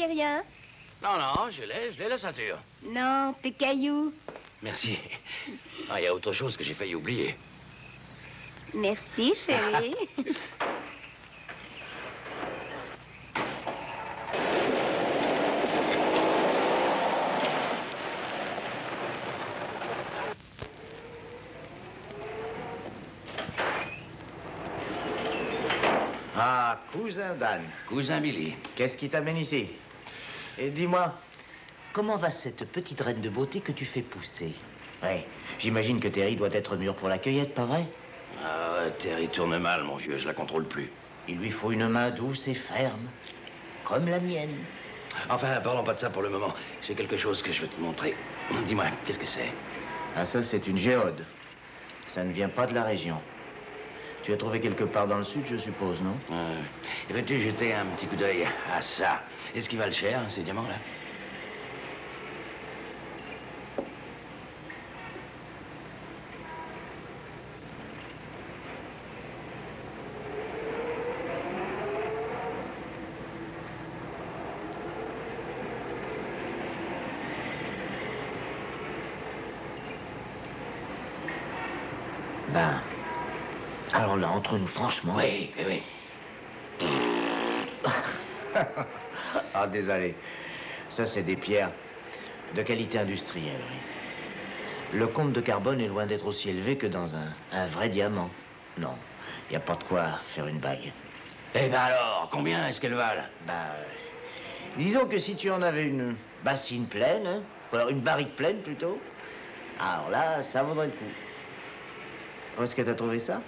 oublié rien? Non, non, je l'ai, la ceinture. Non, tes cailloux. Merci. Ah, il y a autre chose que j'ai failli oublier. Merci, chérie. Ah, cousin Dan. Cousin Billy. Qu'est-ce qui t'amène ici? Et dis-moi, comment va cette petite reine de beauté que tu fais pousser? Ouais, j'imagine que Terry doit être mûr pour la cueillette, pas vrai? Ah, Terry tourne mal, mon vieux, je la contrôle plus. Il lui faut une main douce et ferme, comme la mienne. Enfin, parlons pas de ça pour le moment. J'ai quelque chose que je veux te montrer. Dis-moi, qu'est-ce que c'est? Ah, ça, c'est une géode. Ça ne vient pas de la région. Tu as trouvé quelque part dans le sud, je suppose, non? Veux-tu jeter un petit coup d'œil à ça? Est-ce qu'ils valent cher, ces diamants-là? Ben, alors là, entre nous, franchement... Oui, oui, oui. Ah, désolé. Ça, c'est des pierres de qualité industrielle, oui. Le compte de carbone est loin d'être aussi élevé que dans un vrai diamant. Non, il n'y a pas de quoi faire une bague. Eh ben alors, combien est-ce qu'elles valent? Ben, disons que si tu en avais une bassine pleine, hein, ou alors une barrique pleine plutôt, alors là, ça vaudrait le coup. Où est-ce que tu as trouvé ça?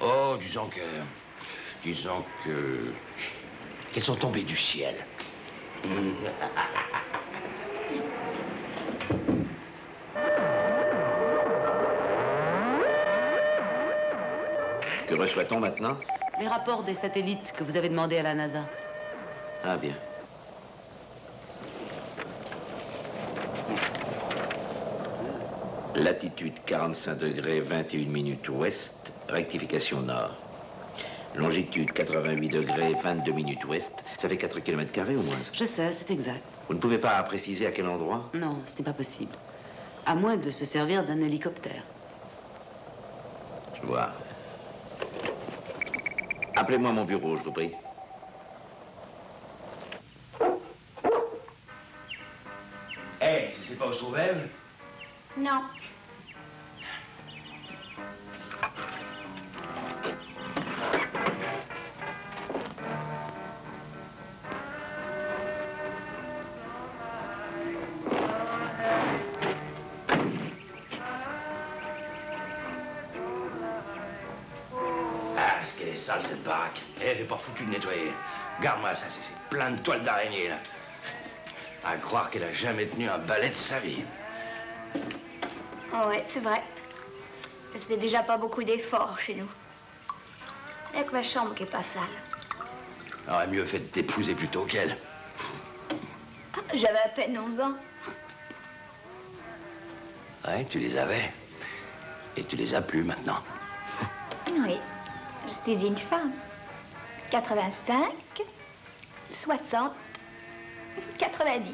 Oh, disons que... qu'elles sont tombées du ciel. Que reçoit-on maintenant? Les rapports des satellites que vous avez demandés à la NASA. Ah, bien. Latitude 45 degrés 21 minutes ouest, rectification nord. Longitude 88 degrés 22 minutes ouest, ça fait 4 km² au moins. Je sais, c'est exact. Vous ne pouvez pas préciser à quel endroit? Non, ce n'est pas possible. À moins de se servir d'un hélicoptère. Je vois. Appelez-moi à mon bureau, je vous prie. Hey, tu sais pas où se trouve Ève? Non. Ah, ce qu'elle est sale, cette baraque. Elle n'est pas foutue de nettoyer. Regarde-moi ça, c'est plein de toiles d'araignée, là. À croire qu'elle a jamais tenu un balai de sa vie. Oh ouais, c'est vrai. Elle faisait déjà pas beaucoup d'efforts chez nous. Il n'y a que ma chambre qui est pas sale. Aurait mieux fait de t'épouser plus tôt qu'elle. J'avais à peine 11 ans. Ouais, tu les avais. Et tu les as plus maintenant. Oui, j'étais une femme. 85, 60, 90.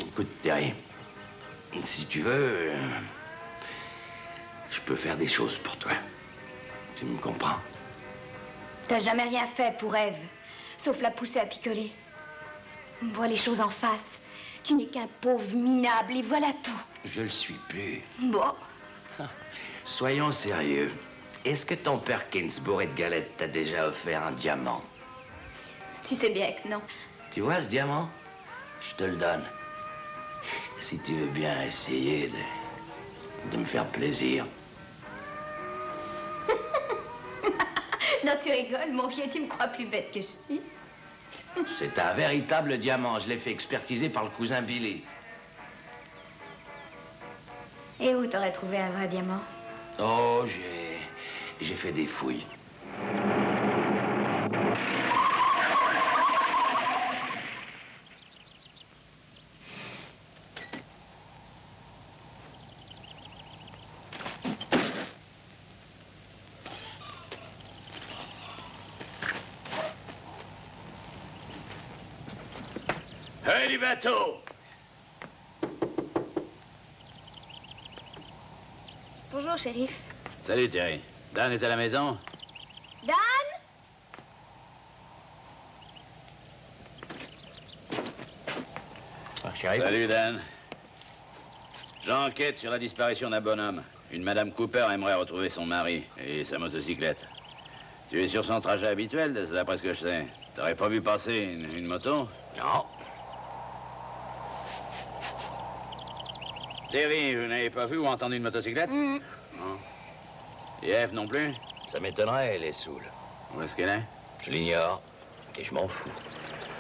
Écoute, Terry, si tu veux, je peux faire des choses pour toi. Tu me comprends? T'as jamais rien fait pour Ève, sauf la pousser à picoler. Vois les choses en face. Tu n'es qu'un pauvre minable et voilà tout. Je le suis plus. Bon. Soyons sérieux. Est-ce que ton Perkins bourré de galettes t'a déjà offert un diamant? Tu sais bien que non. Tu vois ce diamant? Je te le donne. Si tu veux bien essayer de me faire plaisir. Non, tu rigoles, mon vieux, tu me crois plus bête que je suis. C'est un véritable diamant. Je l'ai fait expertiser par le cousin Billy. Et où t'aurais trouvé un vrai diamant? Oh, j'ai fait des fouilles. Hey, du bateau! Bonjour, shérif. Salut, Thierry. Dan est à la maison? Dan? Salut, Dan. J'enquête sur la disparition d'un bonhomme. Une Madame Cooper aimerait retrouver son mari et sa motocyclette. Tu es sur son trajet habituel, d'après ce que je sais. T'aurais pas vu passer une moto? Non. Terry, vous n'avez pas vu ou entendu une motocyclette? Non. Et Eve non plus? Ça m'étonnerait, elle est saoule. Où est-ce qu'elle est? Je l'ignore. Et je m'en fous.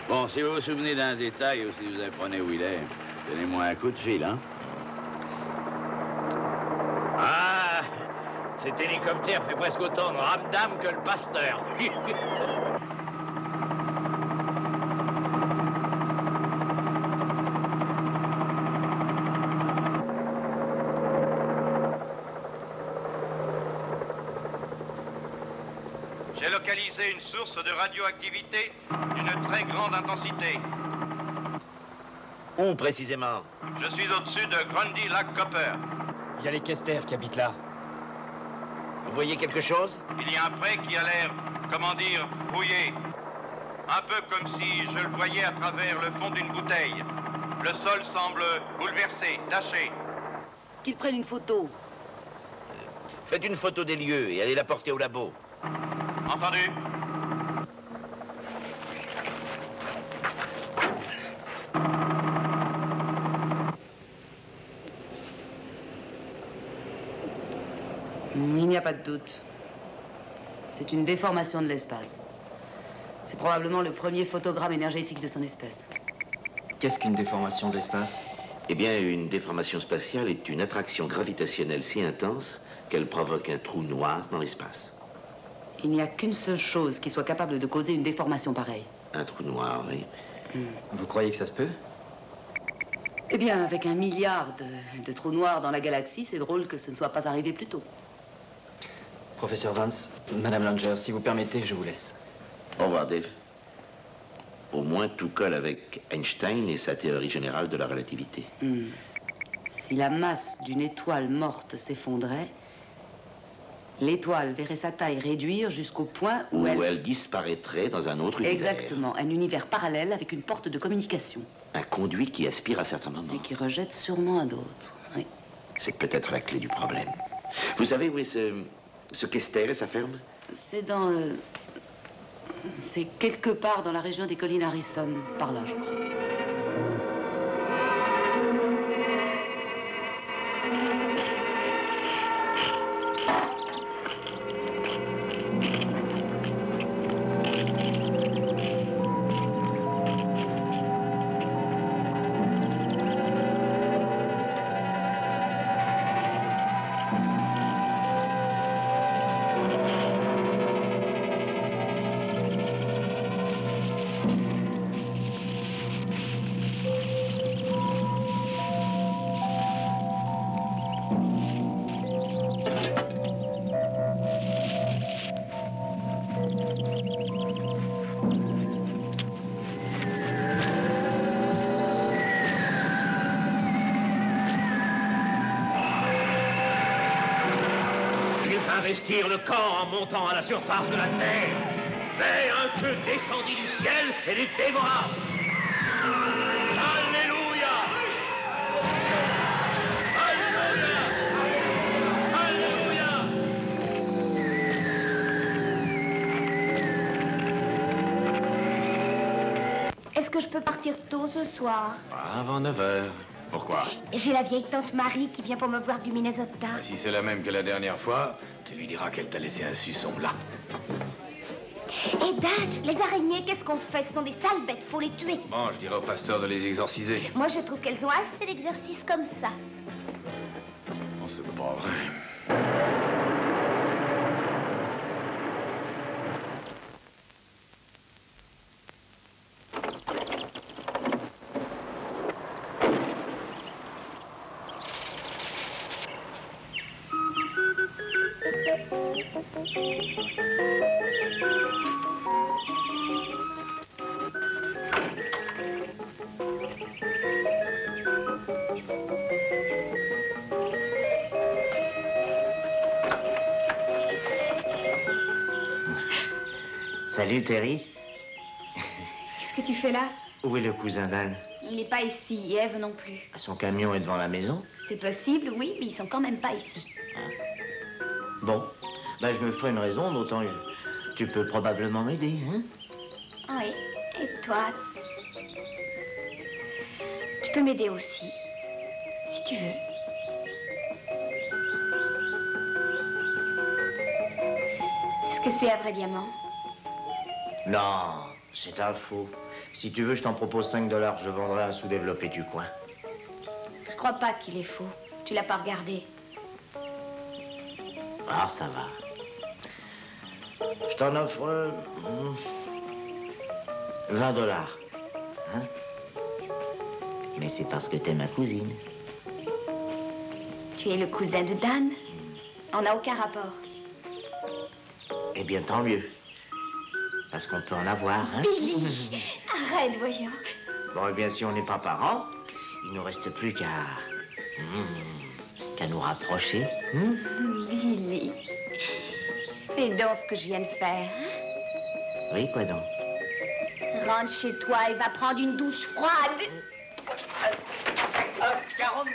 Bon, si vous vous souvenez d'un détail ou si vous apprenez où il est, donnez-moi un coup de fil, hein? Ah! Cet hélicoptère fait presque autant de ramdam que le pasteur. J'ai localisé une source de radioactivité d'une très grande intensité. Où précisément? Je suis au-dessus de Grundy Lac Copper. Il y a les Kester qui habitent là. Vous voyez quelque chose? Il y a un pré qui a l'air, comment dire, rouillé. Un peu comme si je le voyais à travers le fond d'une bouteille. Le sol semble bouleversé, taché. Qu'ils prennent une photo. Faites une photo des lieux et allez la porter au labo. Entendu? Il n'y a pas de doute. C'est une déformation de l'espace. C'est probablement le premier photogramme énergétique de son espèce. Qu'est-ce qu'une déformation de l'espace? Eh bien, une déformation spatiale est une attraction gravitationnelle si intense qu'elle provoque un trou noir dans l'espace. Il n'y a qu'une seule chose qui soit capable de causer une déformation pareille. Un trou noir, oui. Vous croyez que ça se peut? Eh bien, avec 1 milliard de trous noirs dans la galaxie, c'est drôle que ce ne soit pas arrivé plus tôt. Professeur Vance, Madame Langer, si vous permettez, je vous laisse. Au revoir, Dave. Au moins, tout colle avec Einstein et sa théorie générale de la relativité. Si la masse d'une étoile morte s'effondrait, l'étoile verrait sa taille réduire jusqu'au point où elle disparaîtrait dans un autre univers. Exactement, un univers parallèle avec une porte de communication. Un conduit qui aspire à certains moments. Et qui rejette sûrement à d'autres, oui. C'est peut-être la clé du problème. Vous savez où est ce Kester et sa ferme? C'est dans... c'est quelque part dans la région des collines Harrison, par là, je crois. Investir le camp en montant à la surface de la Terre. Mais un feu descendit du ciel et les dévora. Alléluia! Alléluia! Alléluia! Est-ce que je peux partir tôt ce soir? Avant 9 heures. Pourquoi? J'ai la vieille tante Marie qui vient pour me voir du Minnesota. Si c'est la même que la dernière fois, tu lui diras qu'elle t'a laissé un suçon là. Et Dad, les araignées, qu'est-ce qu'on fait? Ce sont des sales bêtes, faut les tuer. Bon, je dirais au pasteur de les exorciser. Moi, je trouve qu'elles ont assez d'exercices comme ça. Oh, c'est pas vrai. Salut, Terry. Qu'est-ce que tu fais là? Où est le cousin d'Anne? Il n'est pas ici, et Ève non plus. Son camion est devant la maison? C'est possible, oui, mais ils sont quand même pas ici. Bon, ben je me ferai une raison, d'autant tu peux probablement m'aider, hein? Oui, et toi? Tu peux m'aider aussi, si tu veux. Est-ce que c'est un vrai diamant? Non, c'est un faux. Si tu veux, je t'en propose 5 $. Je vendrai un sous-développé du coin. Je crois pas qu'il est faux. Tu l'as pas regardé. Ah, ça va. Je t'en offre 20 $. Hein? Mais c'est parce que t'es ma cousine. Tu es le cousin de Dan? On n'a aucun rapport. Eh bien, tant mieux. Parce qu'on peut en avoir, hein? Billy! Arrête, voyons. Bon, eh bien, si on n'est pas parents, il nous reste plus qu'à nous rapprocher. Billy, fais donc ce que je viens de faire. Oui, quoi donc? Rentre chez toi et va prendre une douche froide. 40 $.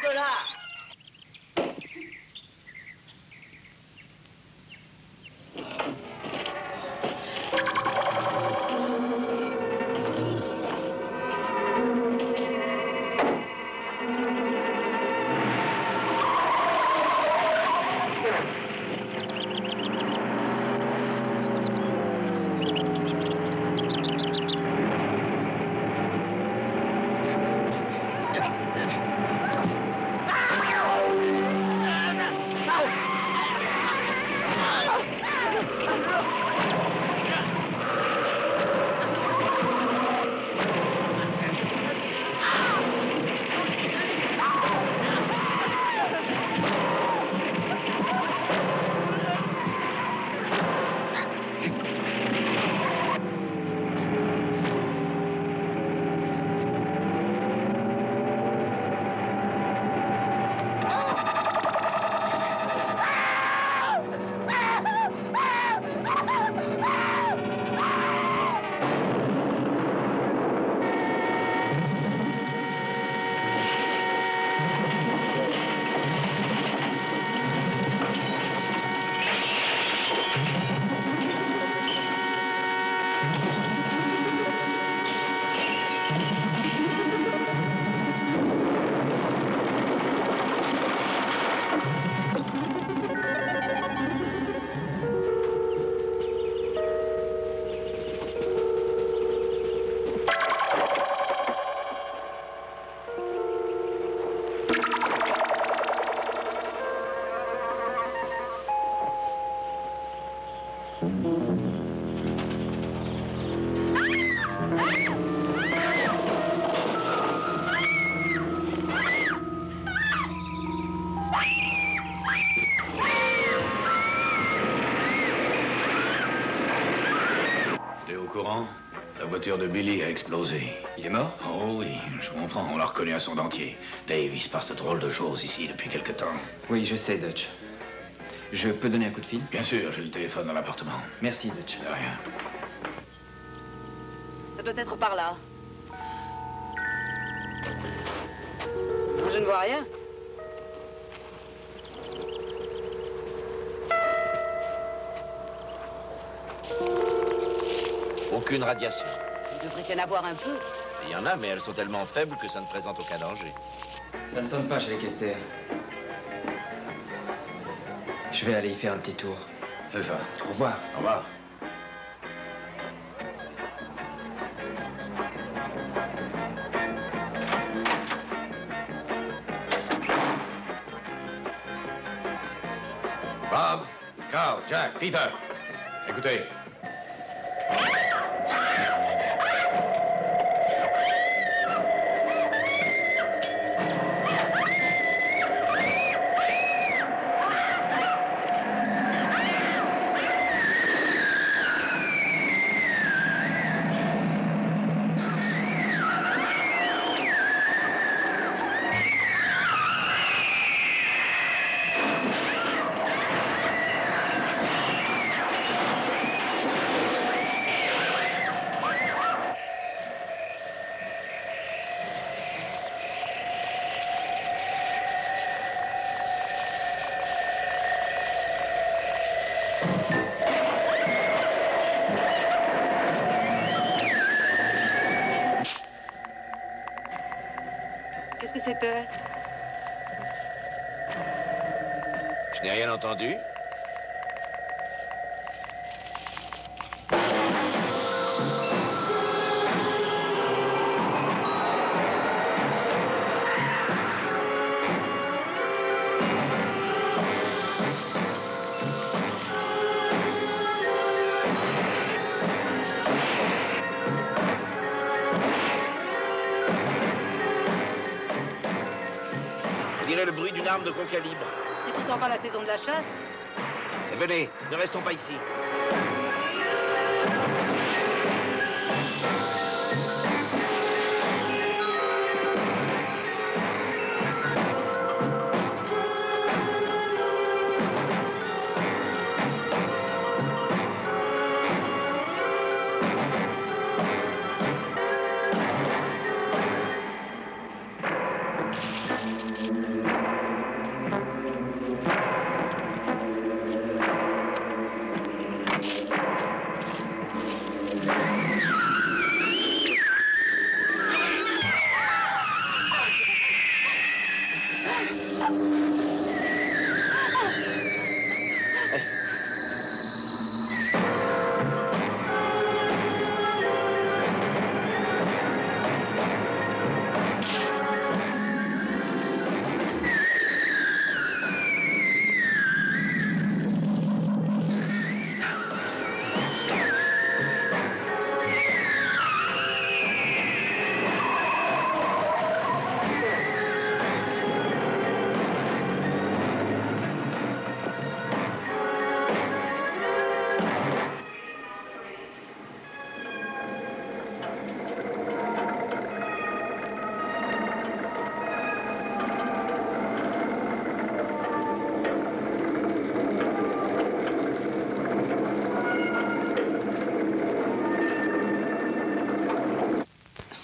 La voiture de Billy a explosé. Il est mort? Oh oui, je comprends. On l'a reconnu à son dentier. Dave, il se passe de drôles de choses ici depuis quelque temps. Oui, je sais, Dutch. Je peux donner un coup de fil? Bien sûr, j'ai le téléphone dans l'appartement. Merci, Dutch. De rien. Ça doit être par là. Je ne vois rien. Aucune radiation. Il devrait y en avoir un peu. Il y en a, mais elles sont tellement faibles que ça ne présente aucun danger. Ça ne sonne pas chez les Kester. Je vais aller y faire un petit tour. C'est ça. Au revoir. Au revoir. Bob, Carl, Jack, Peter, écoutez. Je n'ai rien entendu. On dirait le bruit d'une arme de gros calibre. C'est pourtant pas la saison de la chasse. Venez, ne restons pas ici.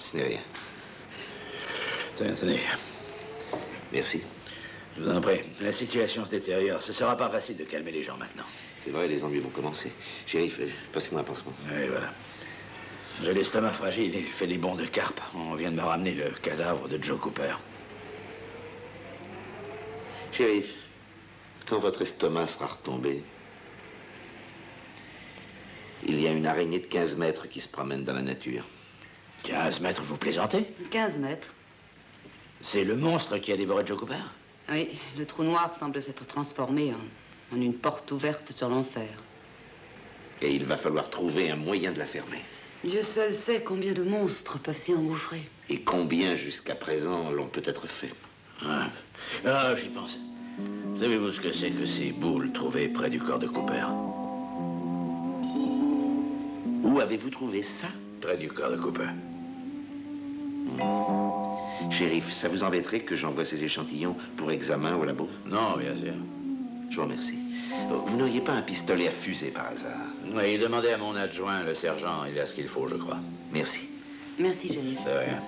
Ce n'est rien. Tenez. Merci. Je vous en prie. La situation se détériore. Ce sera pas facile de calmer les gens maintenant. C'est vrai, les ennuis vont commencer. Shérif, passez-moi un pansement. Oui, voilà. J'ai l'estomac fragile, il fait les bonds de carpe. On vient de me ramener le cadavre de Joe Cooper. Shérif, quand votre estomac sera retombé, il y a une araignée de 15 mètres qui se promène dans la nature. 15 mètres, vous plaisantez? 15 mètres. C'est le monstre qui a dévoré Joe Cooper? Oui, le trou noir semble s'être transformé en une porte ouverte sur l'enfer. Et il va falloir trouver un moyen de la fermer. Dieu seul sait combien de monstres peuvent s'y engouffrer. Et combien, jusqu'à présent, l'ont peut-être fait. Ah, j'y pense. Savez-vous ce que c'est que ces boules trouvées près du corps de Cooper? Où avez-vous trouvé ça? Près du corps de Cooper. Shérif, ça vous embêterait que j'envoie ces échantillons pour examen au labo? Non, bien sûr. Je vous remercie. Vous n'auriez pas un pistolet à fusée par hasard? Oui, demandez à mon adjoint, le sergent. Il a ce qu'il faut, je crois. Merci. Merci, shérif. De rien.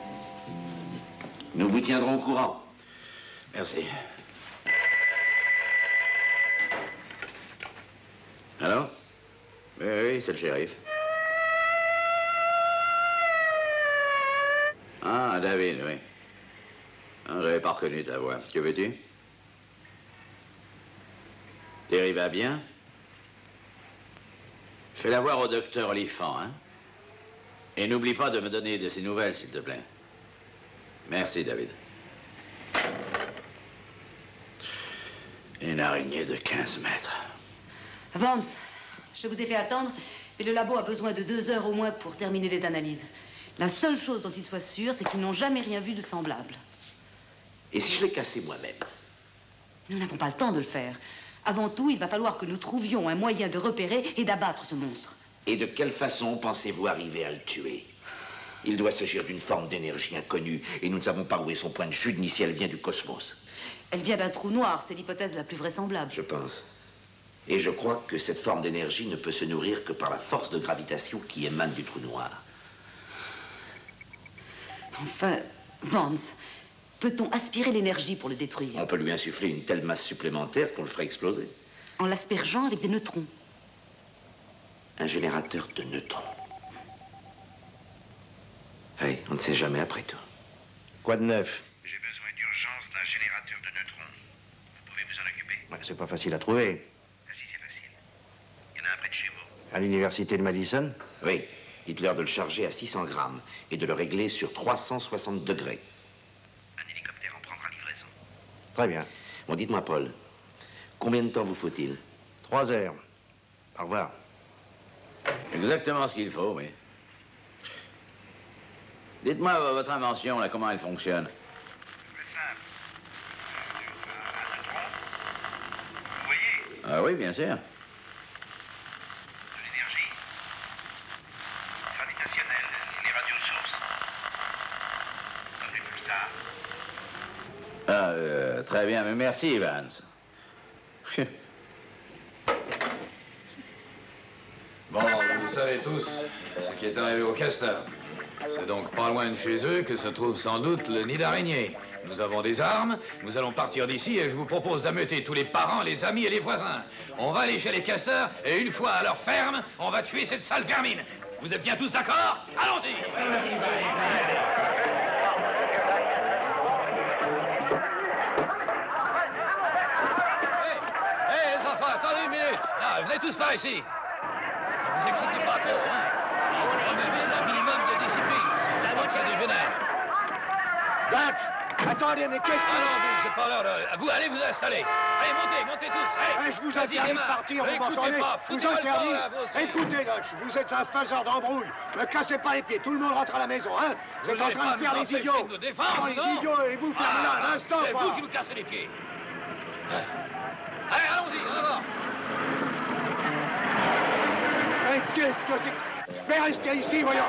Nous vous tiendrons au courant. Merci. Allô? Oui, c'est le shérif. Ah, David, oui. Ah, j'avais pas reconnu ta voix. Que veux-tu? Terry va bien? Fais-la voir au docteur Oliphant, hein? Et n'oublie pas de me donner de ses nouvelles, s'il te plaît. Merci, David. Une araignée de 15 mètres. Vance, je vous ai fait attendre, mais le labo a besoin de 2 heures au moins pour terminer les analyses. La seule chose dont ils soient sûrs, c'est qu'ils n'ont jamais rien vu de semblable. Et si je l'ai cassé moi-même? Nous n'avons pas le temps de le faire. Avant tout, il va falloir que nous trouvions un moyen de repérer et d'abattre ce monstre. Et de quelle façon pensez-vous arriver à le tuer? Il doit s'agir d'une forme d'énergie inconnue, et nous ne savons pas où est son point de chute, ni si elle vient du cosmos. Elle vient d'un trou noir, c'est l'hypothèse la plus vraisemblable. Je pense. Et je crois que cette forme d'énergie ne peut se nourrir que par la force de gravitation qui émane du trou noir. Enfin, Vance, peut-on aspirer l'énergie pour le détruire? On peut lui insuffler une telle masse supplémentaire qu'on le ferait exploser. En l'aspergeant avec des neutrons. Un générateur de neutrons. Oui, on ne sait jamais après tout. Quoi de neuf? J'ai besoin d'urgence d'un générateur de neutrons. Vous pouvez pouvez vous en occuper? C'est pas facile à trouver. Ah si, c'est facile. Il y en a un près de chez vous. À l'université de Madison? Oui. Dites-leur de le charger à 600 grammes et de le régler sur 360 degrés. Un hélicoptère en prendra livraison. Très bien. Bon, dites-moi, Paul, combien de temps vous faut-il? 3 heures. Au revoir. Exactement ce qu'il faut, oui. Dites-moi votre invention, là, comment elle fonctionne? Très simple. Vous voyez? Ah oui, bien sûr. De l'énergie gravitationnelle, les radiosources. Ça fait comme ça. Très bien, mais merci, Evans. Bon, vous le savez tous, ce qui est arrivé au castor. C'est donc pas loin de chez eux que se trouve sans doute le nid d'araignée. Nous avons des armes, nous allons partir d'ici et je vous propose d'ameuter tous les parents, les amis et les voisins. On va aller chez les castors et une fois à leur ferme, on va tuer cette sale vermine. Vous êtes bien tous d'accord? Allons-y! Hé, les enfants, attendez une minute. Non, venez tous par ici. Ne vous excitez pas trop, hein. Il faut quand même un minimum de discipline, c'est la moitié du jeune. Doc! Attendez, mais qu'est-ce que... Ah non, vous, c'est pas l'heure. Vous, allez vous installer. Allez, montez tous. Allez, Je vous interdis de partir, vous m'entendez? Je vous interdis. Écoutez, Doc, vous êtes un faiseur d'embrouille. Ne cassez pas les pieds, tout le monde rentre à la maison, hein? Vous êtes en train de faire les idiots. De défendre, les idiots, et vous fermez là, un instant, c'est quoi. vous qui nous cassez les pieds. Allez, allons-y, en avant. Mais qu'est-ce que c'est? Mais restez ici, voyons.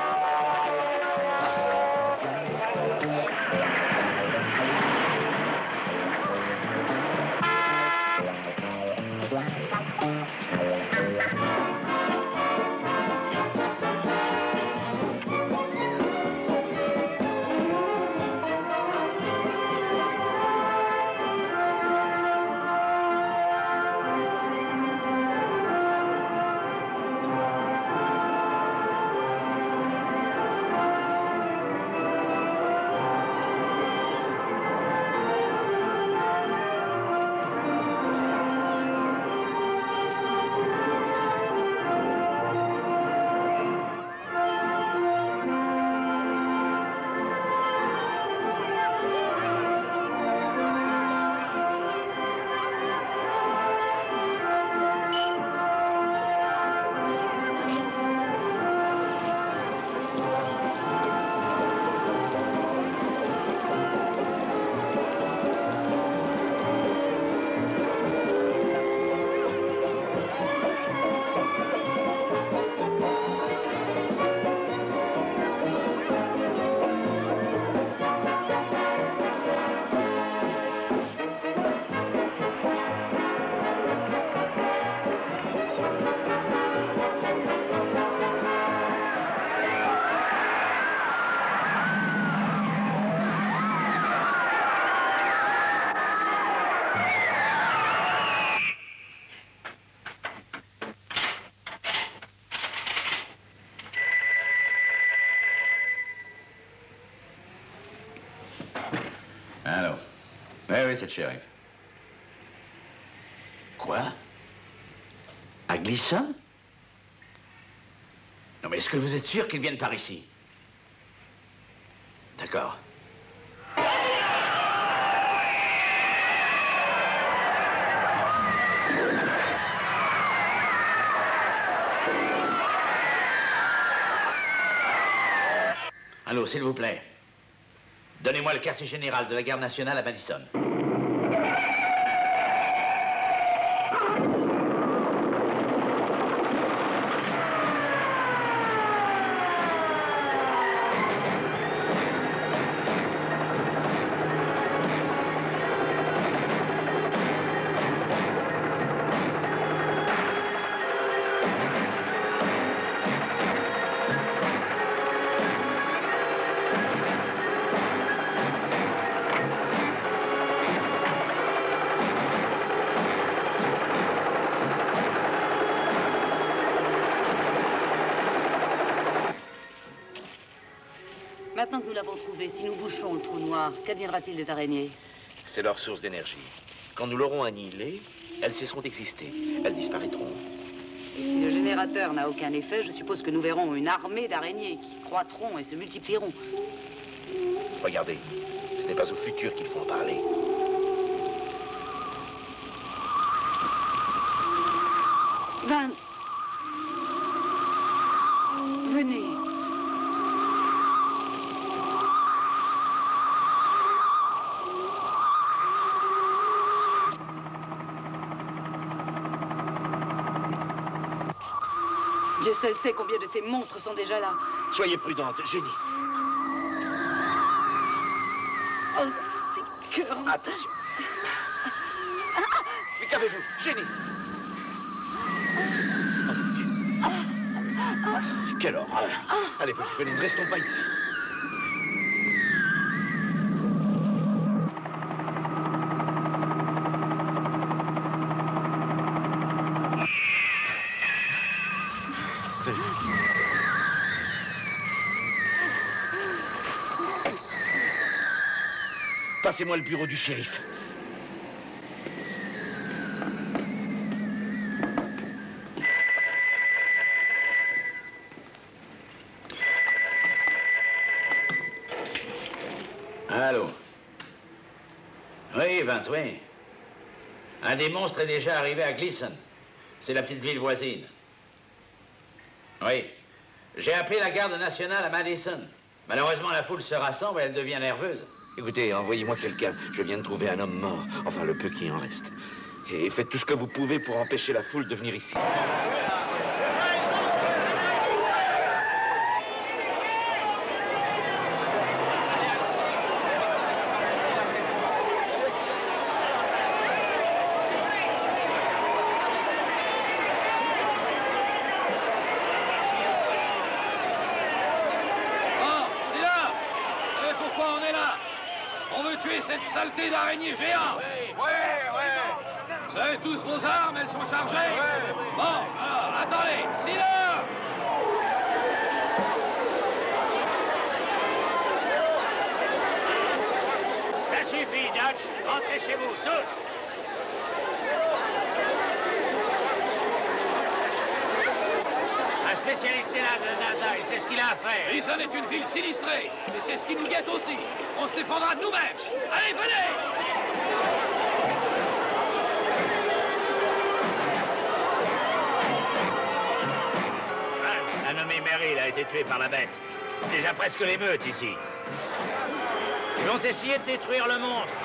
Allô? Oui, c'est le shérif. Quoi? À Glisson? Non, mais est-ce que vous êtes sûr qu'ils viennent par ici? D'accord. Allô, s'il vous plaît. Donnez-moi le quartier général de la garde nationale à Madison. Maintenant que nous l'avons trouvé, si nous bouchons le trou noir, qu'adviendra-t-il des araignées? C'est leur source d'énergie. Quand nous l'aurons annihilée, elles cesseront d'exister. Elles disparaîtront. Et si le générateur n'a aucun effet, je suppose que nous verrons une armée d'araignées qui croîtront et se multiplieront. Regardez, ce n'est pas au futur qu'il faut en parler. Vance. Venez. Dieu seul sait combien de ces monstres sont déjà là. Soyez prudente, Jenny. Oh, c'est écœurant. Attention. Mais qu'avez-vous, Jenny? Oh mon Dieu. Quelle horreur. Allez, venez, ne restons pas ici. Passez-moi le bureau du shérif. Allô? Oui, Vance, oui. Un des monstres est déjà arrivé à Gleason. C'est la petite ville voisine. Oui. J'ai appelé la garde nationale à Madison. Malheureusement, la foule se rassemble et elle devient nerveuse. Écoutez, envoyez-moi quelqu'un. Je viens de trouver un homme mort. Enfin, le peu qui en reste. Et faites tout ce que vous pouvez pour empêcher la foule de venir ici. Cette saleté d'araignée géant. Ouais. Vous avez tous vos armes, elles sont chargées. Bon, alors, attendez, silence. Ça suffit, Dutch. Rentrez chez vous, tous. Un spécialiste est là de la NASA, il sait ce qu'il a à faire. Gleason est une ville sinistrée, et c'est ce qui nous guette aussi. On se défendra de nous-mêmes. Allez, venez! Vance, un nommé Merrill a été tué par la bête. C'est déjà presque l'émeute ici. Ils vont essayer de détruire le monstre.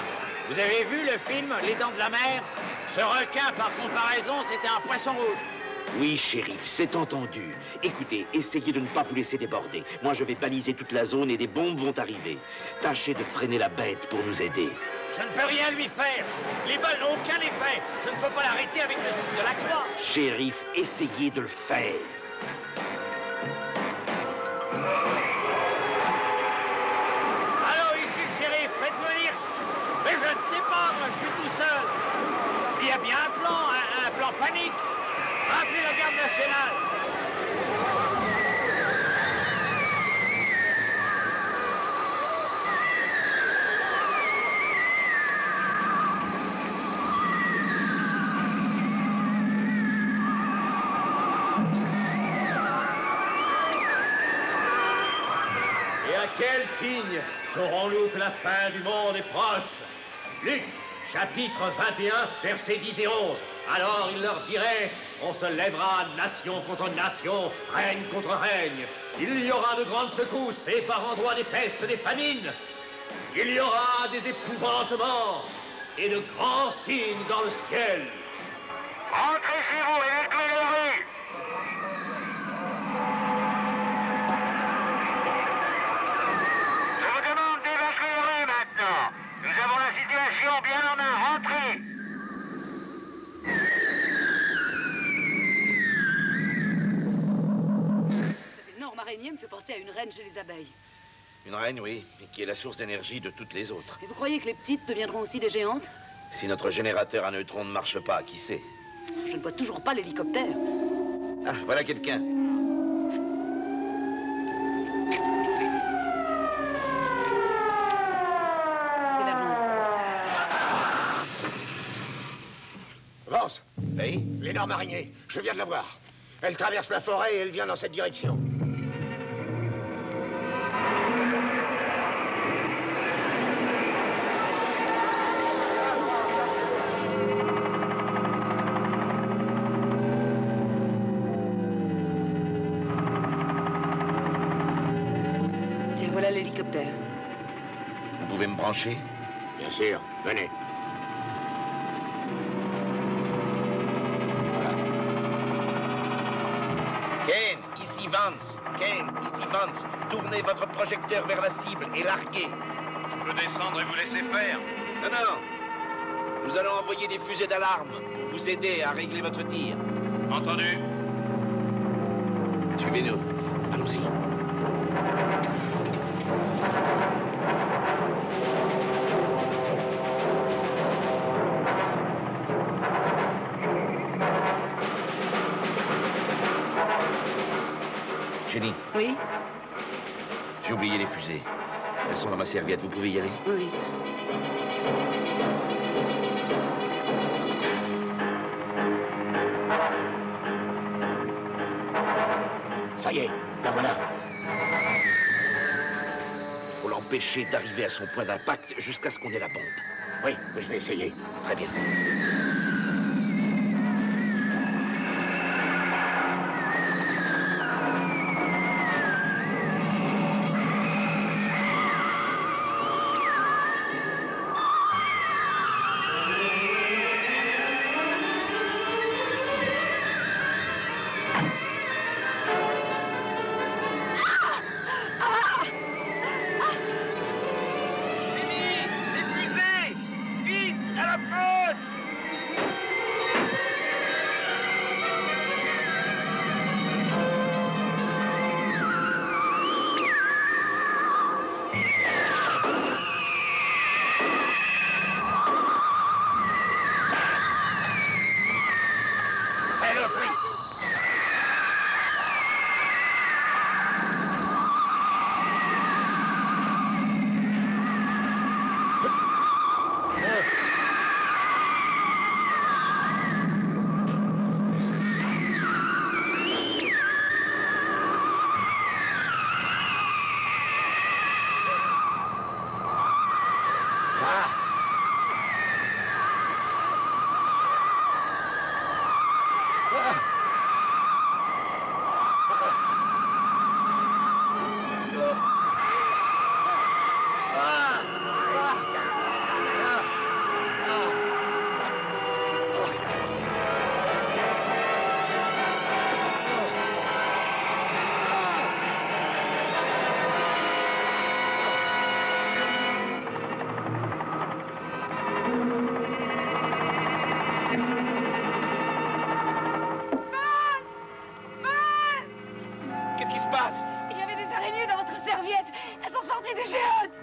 Vous avez vu le film Les Dents de la Mer? Ce requin, par comparaison, c'était un poisson rouge. Oui, shérif, c'est entendu. Écoutez, essayez de ne pas vous laisser déborder. Moi, je vais baliser toute la zone et des bombes vont arriver. Tâchez de freiner la bête pour nous aider. Je ne peux rien lui faire. Les balles n'ont aucun effet. Je ne peux pas l'arrêter avec le signe de la croix. Shérif, essayez de le faire. Allô, ici le shérif, faites venir. Mais je ne sais pas, moi, je suis tout seul. Il y a bien un plan panique. Appelez la garde nationale. Et à quel signe saurons-nous que la fin du monde est proche? Luc, chapitre 21, versets 10 et 11. Alors il leur dirait, on se lèvera nation contre nation, règne contre règne. Il y aura de grandes secousses et par endroits des pestes, des famines. Il y aura des épouvantements et de grands signes dans le ciel. Rentrez chez vous et les clés de la rue. Je vous demande d'évacuer la rue maintenant. Nous avons la situation bien en main. Rentrez. Cette énorme araignée me fait penser à une reine chez les abeilles. Une reine, oui, mais qui est la source d'énergie de toutes les autres. Et vous croyez que les petites deviendront aussi des géantes? Si notre générateur à neutrons ne marche pas, qui sait? Je ne vois toujours pas l'hélicoptère. Ah, voilà quelqu'un. C'est l'adjoint. Vance. Oui? L'énorme araignée, je viens de la voir. Elle traverse la forêt et elle vient dans cette direction. Tiens, voilà l'hélicoptère. Vous pouvez me brancher? Bien sûr, venez. Kane, ici Vance. Kane, ici Vance. Tournez votre projecteur vers la cible et larguez. Je peux descendre et vous laisser faire. Non, non. Nous allons envoyer des fusées d'alarme pour vous aider à régler votre tir. Entendu. Suivez-nous. Allons-y. Jenny. Oui? J'ai oublié les fusées. Elles sont dans ma serviette. Vous pouvez y aller? Oui. Ça y est, la voilà. Il faut l'empêcher d'arriver à son point d'impact jusqu'à ce qu'on ait la bombe. Oui, je vais essayer. Très bien.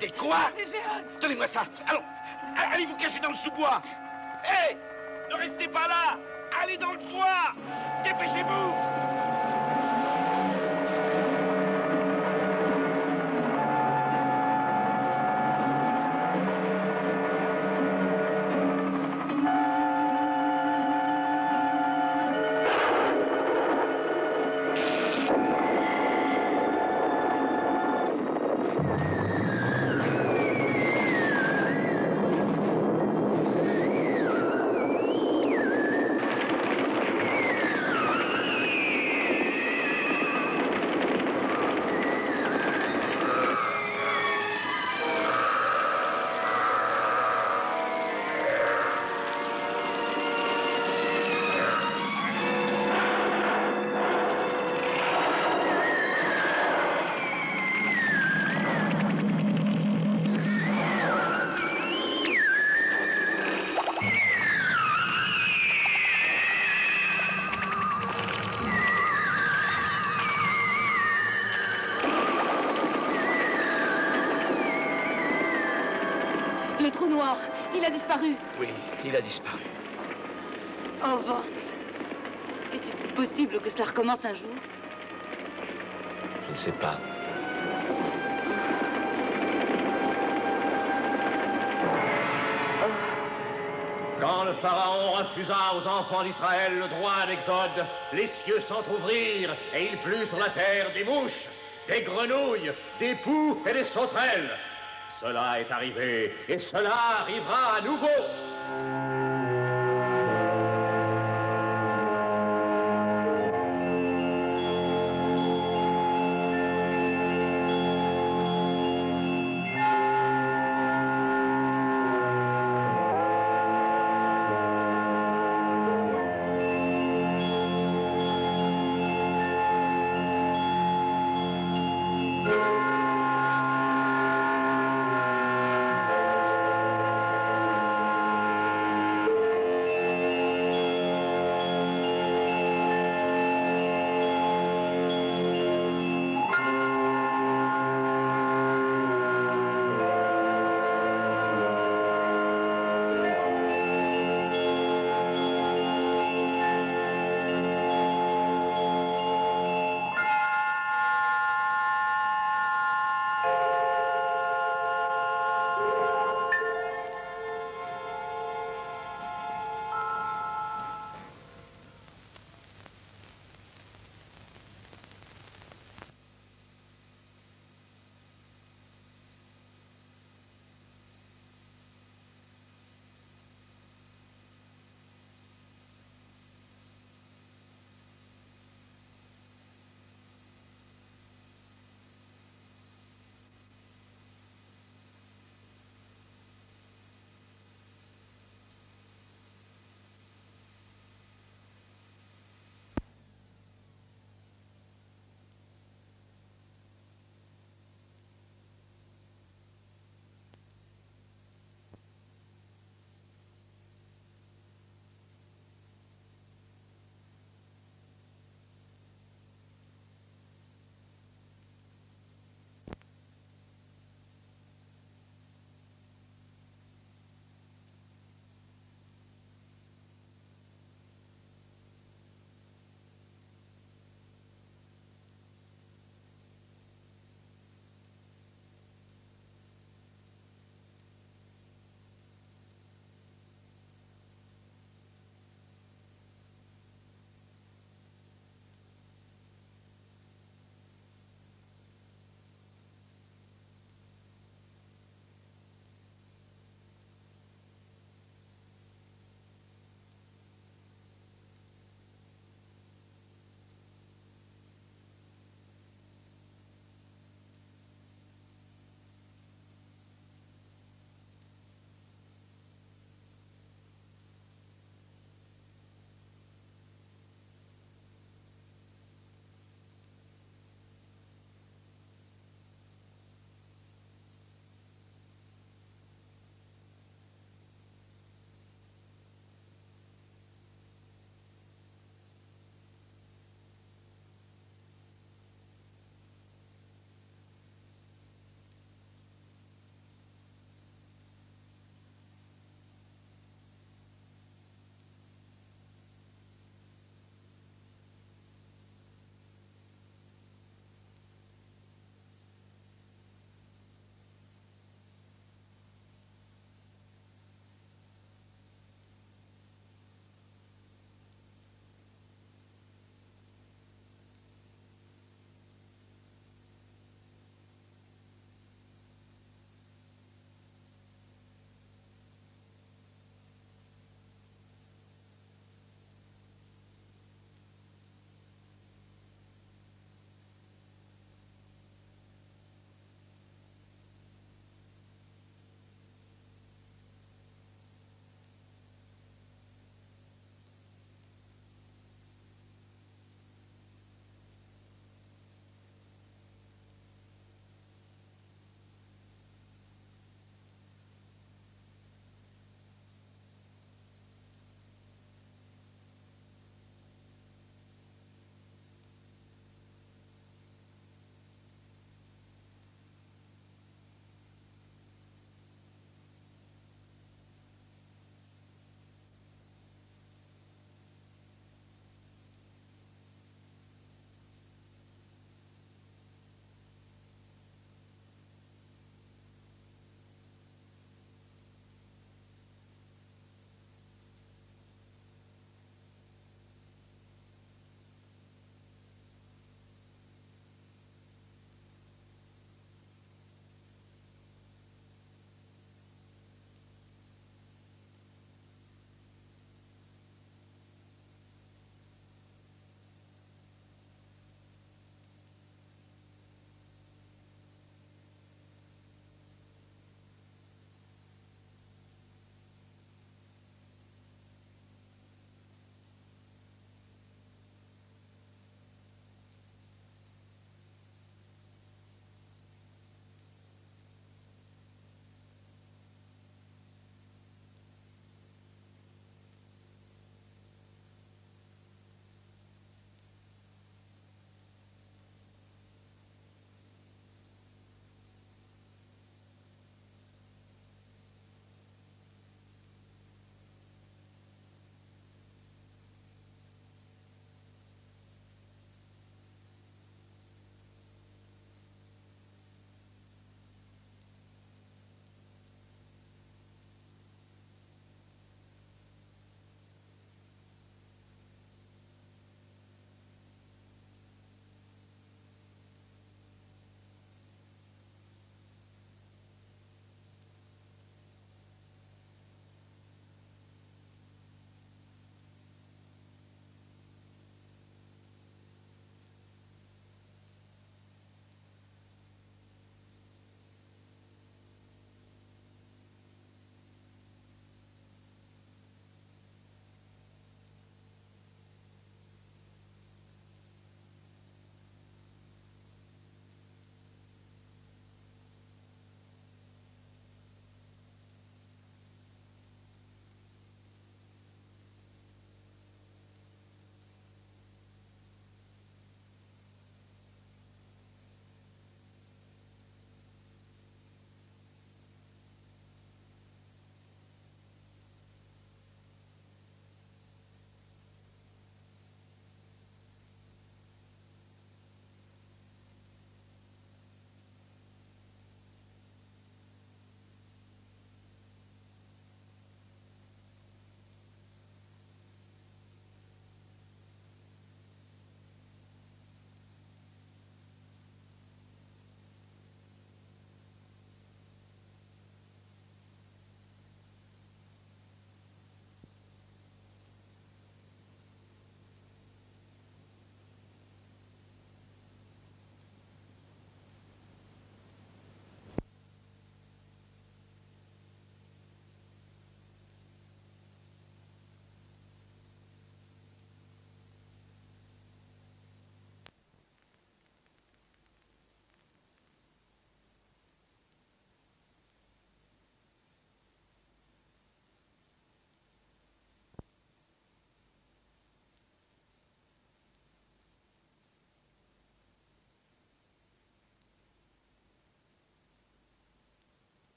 Des quoi? Des géodes. Donnez-moi ça. Allons. Allez vous cacher dans le sous-bois. Hé! Ne restez pas là. Allez dans le bois. Dépêchez-vous. Le trou noir, il a disparu. Oui, il a disparu. Oh, Vance. Est-il possible que cela recommence un jour? Je ne sais pas. Quand le Pharaon refusa aux enfants d'Israël le droit d'exode, les cieux s'entr'ouvrirent et il plut sur la terre des mouches, des grenouilles, des poux et des sauterelles. Cela est arrivé et cela arrivera à nouveau.